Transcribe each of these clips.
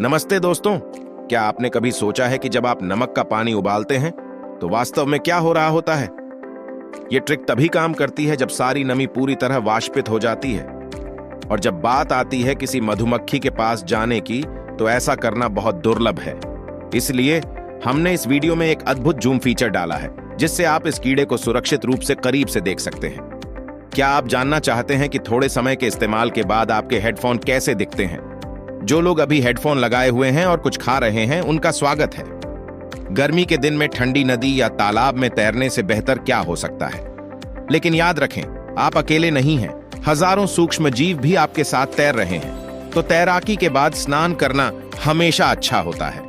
नमस्ते दोस्तों। क्या आपने कभी सोचा है कि जब आप नमक का पानी उबालते हैं तो वास्तव में क्या हो रहा होता है? ये ट्रिक तभी काम करती है जब सारी नमी पूरी तरह वाष्पित हो जाती है। और जब बात आती है किसी मधुमक्खी के पास जाने की, तो ऐसा करना बहुत दुर्लभ है। इसलिए हमने इस वीडियो में एक अद्भुत जूम फीचर डाला है, जिससे आप इस कीड़े को सुरक्षित रूप से करीब से देख सकते हैं। क्या आप जानना चाहते हैं कि थोड़े समय के इस्तेमाल के बाद आपके हेडफोन कैसे दिखते हैं? जो लोग अभी हेडफोन लगाए हुए हैं और कुछ खा रहे हैं, उनका स्वागत है। गर्मी के दिन में ठंडी नदी या तालाब में तैरने से बेहतर क्या हो सकता है? लेकिन याद रखें, आप अकेले नहीं हैं। हजारों सूक्ष्म जीव भी आपके साथ तैर रहे हैं। तो तैराकी के बाद स्नान करना हमेशा अच्छा होता है।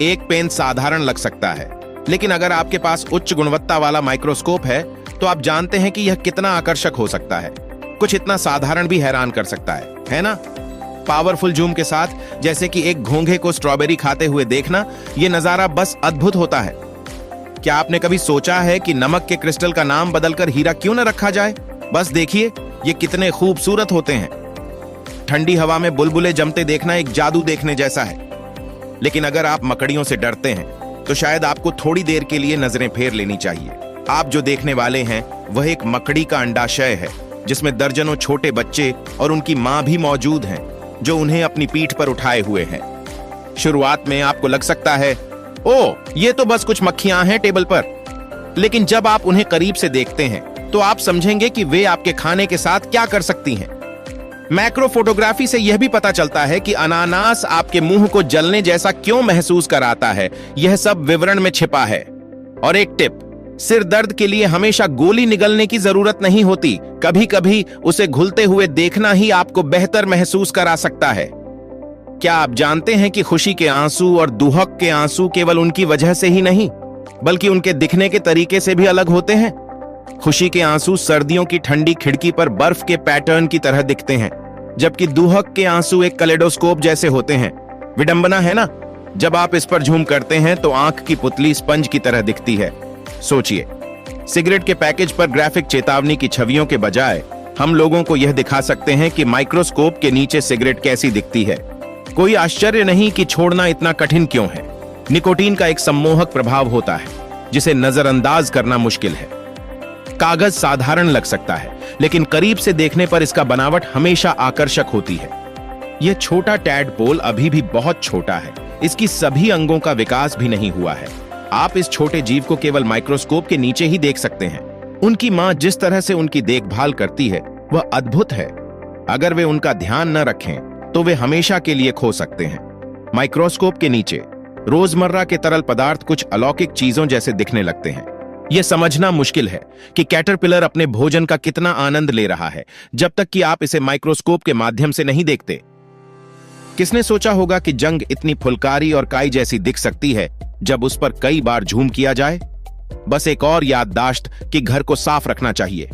एक पेन साधारण लग सकता है, लेकिन अगर आपके पास उच्च गुणवत्ता वाला माइक्रोस्कोप है तो आप जानते हैं कि यह कितना आकर्षक हो सकता है। कुछ इतना साधारण भी हैरान कर सकता है ना? पावरफुल जूम के साथ, जैसे कि एक घोंघे को स्ट्रॉबेरी खाते हुए देखना, यह नजारा बस अद्भुत होता है। क्या आपने कभी सोचा है कि नमक के क्रिस्टल का नाम बदलकर हीरा क्यों न रखा जाए? बस देखिए, ये कितने खूबसूरत होते हैं। ठंडी हवा में बुलबुले जमते देखना एक जादू देखने जैसा है। लेकिन अगर आप मकड़ियों से डरते हैं तो शायद आपको थोड़ी देर के लिए नजरें फेर लेनी चाहिए। आप जो देखने वाले हैं वह एक मकड़ी का अंडाशय है, जिसमें दर्जनों छोटे बच्चे और उनकी मां भी मौजूद हैं, जो उन्हें अपनी पीठ पर उठाए हुए हैं। शुरुआत में आपको लग सकता है, ओह, ये तो बस कुछ मक्खियां हैं टेबल पर। लेकिन जब आप उन्हें करीब से देखते हैं तो आप समझेंगे कि वे आपके खाने के साथ क्या कर सकती हैं। मैक्रो फोटोग्राफी से यह भी पता चलता है कि अनानास आपके मुंह को जलने जैसा क्यों महसूस कराता है। यह सब विवरण में छिपा है। और एक टिप, सिर दर्द के लिए हमेशा गोली निगलने की जरूरत नहीं होती। कभी कभी उसे घुलते हुए देखना ही आपको बेहतर महसूस करा सकता है। क्या आप जानते हैं कि खुशी के आंसू और दुहक के आंसू केवल उनकी वजह से ही नहीं, बल्कि उनके दिखने के तरीके से भी अलग होते हैं? खुशी के आंसू सर्दियों की ठंडी खिड़की पर बर्फ के पैटर्न की तरह दिखते हैं, जबकि दुहक के आंसू एक कैलेडोस्कोप जैसे होते हैं। विडंबना है ना? जब आप इस पर झूम करते हैं तो आंख की पुतली स्पंज की तरह दिखती है। सोचिए, सिगरेट के पैकेज पर ग्राफिक चेतावनी की छवियों के बजाय हम लोगों को यह दिखा सकते हैं कि माइक्रोस्कोप के नीचे सिगरेट कैसी दिखती है। कोई आश्चर्य नहीं कि छोड़ना इतना कठिन क्यों है। निकोटीन का एक सम्मोहक प्रभाव होता है, जिसे नजरअंदाज करना मुश्किल है। कागज साधारण लग सकता है, लेकिन करीब से देखने पर इसका बनावट हमेशा आकर्षक होती है। यह छोटा टैडपोल अभी भी बहुत छोटा है। इसकी सभी अंगों का विकास भी नहीं हुआ है। आप इस छोटे जीव को केवल माइक्रोस्कोप के नीचे ही देख सकते हैं। उनकी मां जिस तरह से उनकी देखभाल करती है वह अद्भुत है। अगर वे उनका ध्यान न रखें तो वे हमेशा के लिए खो सकते हैं। माइक्रोस्कोप के नीचे रोजमर्रा के तरल पदार्थ कुछ अलौकिक चीजों जैसे दिखने लगते हैं। यह समझना मुश्किल है कि कैटरपिलर अपने भोजन का कितना आनंद ले रहा है, जब तक कि आप इसे माइक्रोस्कोप के माध्यम से नहीं देखते। किसने सोचा होगा कि जंग इतनी फुलकारी और काई जैसी दिख सकती है जब उस पर कई बार झूम किया जाए? बस एक और याददाश्त कि घर को साफ रखना चाहिए।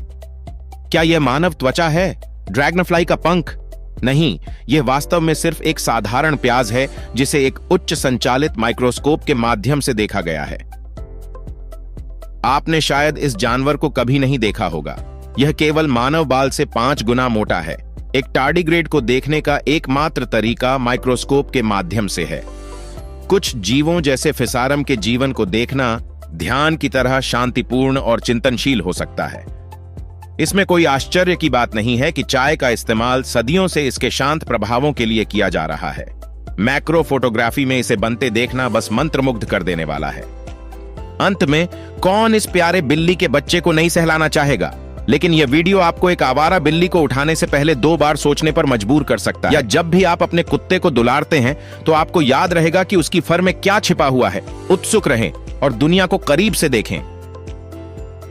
क्या यह मानव त्वचा है? ड्रैगनफ्लाई का पंख? नहीं, यह वास्तव में सिर्फ एक साधारण प्याज है, जिसे एक उच्च संचालित माइक्रोस्कोप के माध्यम से देखा गया है। आपने शायद इस जानवर को कभी नहीं देखा होगा। यह केवल मानव बाल से 5 गुना मोटा है। एक टार्डिग्रेड को देखने का एकमात्र तरीका माइक्रोस्कोप के माध्यम से है। कुछ जीवों जैसे फिसारम के जीवन को देखना ध्यान की तरह शांतिपूर्ण और चिंतनशील हो सकता है। इसमें कोई आश्चर्य की बात नहीं है कि चाय का इस्तेमाल सदियों से इसके शांत प्रभावों के लिए किया जा रहा है। मैक्रो फोटोग्राफी में इसे बनते देखना बस मंत्रमुग्ध कर देने वाला है। अंत में, कौन इस प्यारे बिल्ली के बच्चे को नहीं सहलाना चाहेगा? लेकिन यह वीडियो आपको एक आवारा बिल्ली को उठाने से पहले 2 बार सोचने पर मजबूर कर सकता है। या जब भी आप अपने कुत्ते को दुलारते हैं तो आपको याद रहेगा कि उसकी फर में क्या छिपा हुआ है। उत्सुक रहें और दुनिया को करीब से देखें।